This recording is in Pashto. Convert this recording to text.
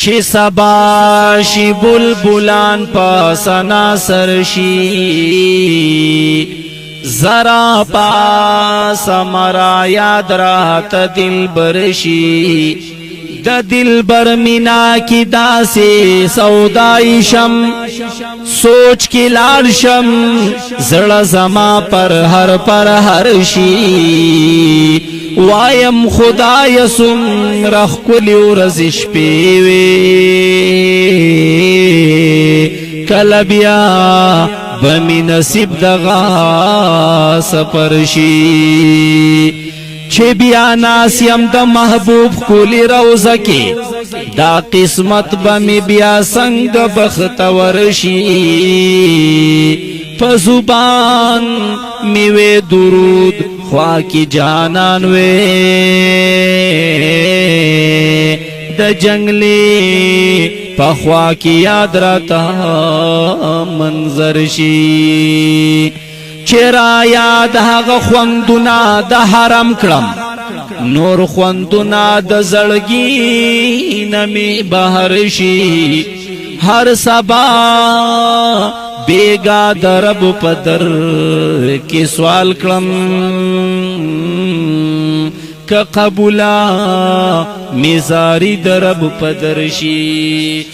چې سبا شي بلبلان په سنا سرشي زرا پاس مرا یاد رات دلبر شي د دلبر مینا کی داسې سودای شم سوچ کی لاړ شم زړه زما پر هر شي وایم خدای سمره ښکلې ورځ شپې وي کله بیا بمی نصیب دغه سفر شي چې بیا ناس یم د محبوب ښکلې روضه کې دا قسمت بمی بیا څنګه بختور شي په زبان می وی درود خوا کی جانان وی د جنگلی په خوا کی یاد راته منظر شي چرا یاد هغه خوندونه د حرم کړم نور خوندونه د زړګي نمی بهر شي هر سبا بیگا درب پدر کی سوال کړم که قبولا میزاری درب پدر شي